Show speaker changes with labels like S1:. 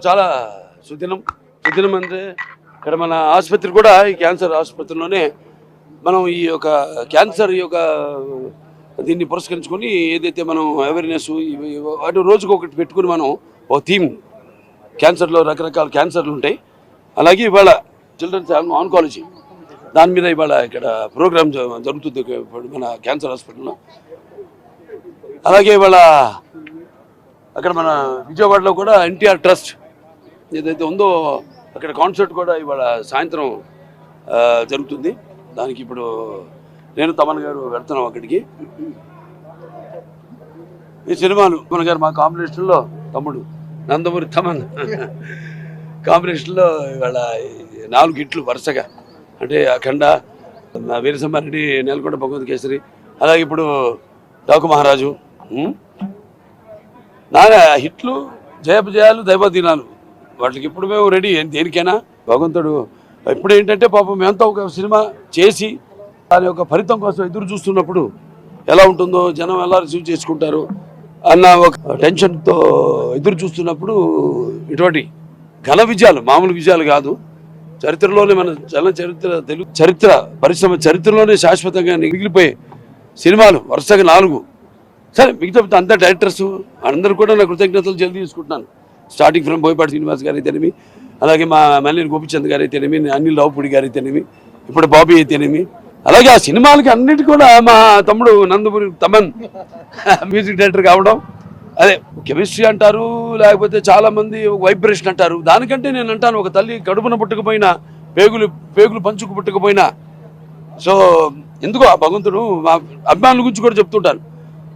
S1: చాలా సుదినం అంటే ఇక్కడ మన ఆసుపత్రి కూడా ఈ క్యాన్సర్ ఆసుపత్రిలోనే మనం ఈ యొక్క క్యాన్సర్ యొక్క దీన్ని పురస్కరించుకొని ఏదైతే మనం అవేర్నెస్ అటు రోజుకు ఒకటి పెట్టుకుని మనం ఓ థీమ్ క్యాన్సర్లో రకరకాల క్యాన్సర్లు ఉంటాయి. అలాగే ఇవాళ చిల్డ్రన్స్ ఆన్కాలజీ దాని మీద ఇవాళ ఇక్కడ ప్రోగ్రామ్ జరుగుతుంది మన క్యాన్సర్ హాస్పిటల్లో. అలాగే ఇవాళ అక్కడ మన విజయవాడలో కూడా ఎన్టీఆర్ ట్రస్ట్ ఏదైతే ఉందో అక్కడ కాన్సర్ట్ కూడా ఇవాళ సాయంత్రం జరుగుతుంది. దానికి ఇప్పుడు నేను తమన్ గారు వెళ్తున్నాం అక్కడికి. ఈ సినిమాలు మన గారు మా కాంబినేషన్లో తమ్ముడు నందమూరి తమన్ కాంబినేషన్లో ఇవాళ 4 హిట్లు వరుసగా, అంటే అఖండ, వీరసింహారెడ్డి, నేలకొండ భగవంత్ కేసరి, అలాగే ఇప్పుడు డాకు మహారాజు. నాన్న హిట్లు, జయాలు, దైవదీనాలు, వాటికి ఇప్పుడు మేము రెడీ దేనికైనా. భగవంతుడు ఇప్పుడు ఏంటంటే పాపం మేమంతా ఒక సినిమా చేసి దాని యొక్క ఫలితం కోసం ఎదురు చూస్తున్నప్పుడు ఎలా ఉంటుందో, జనం ఎలా రిసీవ్ చేసుకుంటారు అన్న ఒక టెన్షన్తో ఎదురు చూస్తున్నప్పుడు ఇటువంటి ఘన విజయాలు, మామూలు విజయాలు కాదు, చరిత్రలోనే మన తెలుగు చరిత్ర పరిశ్రమ చరిత్రలోనే శాశ్వతంగా మిగిలిపోయే సినిమాలు వరుసగా 4. సరే మిగతా అంతా డైరెక్టర్స్ అందరూ కూడా నా కృతజ్ఞతలు జల్దీ తీసుకుంటున్నాను. స్టార్టింగ్ ఫ్రమ్ బోయపాటి శ్రీనివాస్ గారు అయితేనేమి, అలాగే మా మల్లేని గోపిచంద్ గారు అయితేనేమి, అనిల్ రావుపూడి గారు అయితేనేమి, ఇప్పుడు బాబీ అయితేనేమి, అలాగే ఆ సినిమాలకి అన్నిటి కూడా మా తమ్ముడు నందమూరి తమన్ మ్యూజిక్ డైరెక్టర్ కావడం. అదే కెమిస్ట్రీ అంటారు, లేకపోతే చాలామంది వైబ్రేషన్ అంటారు. దానికంటే నేను అంటాను, ఒక తల్లి కడుపున పుట్టకపోయినా, పేగులు పంచుకు పుట్టకపోయినా, సో ఎందుకో ఆ భగవంతుడు మా అభిమానుల గురించి కూడా చెప్తుంటాను.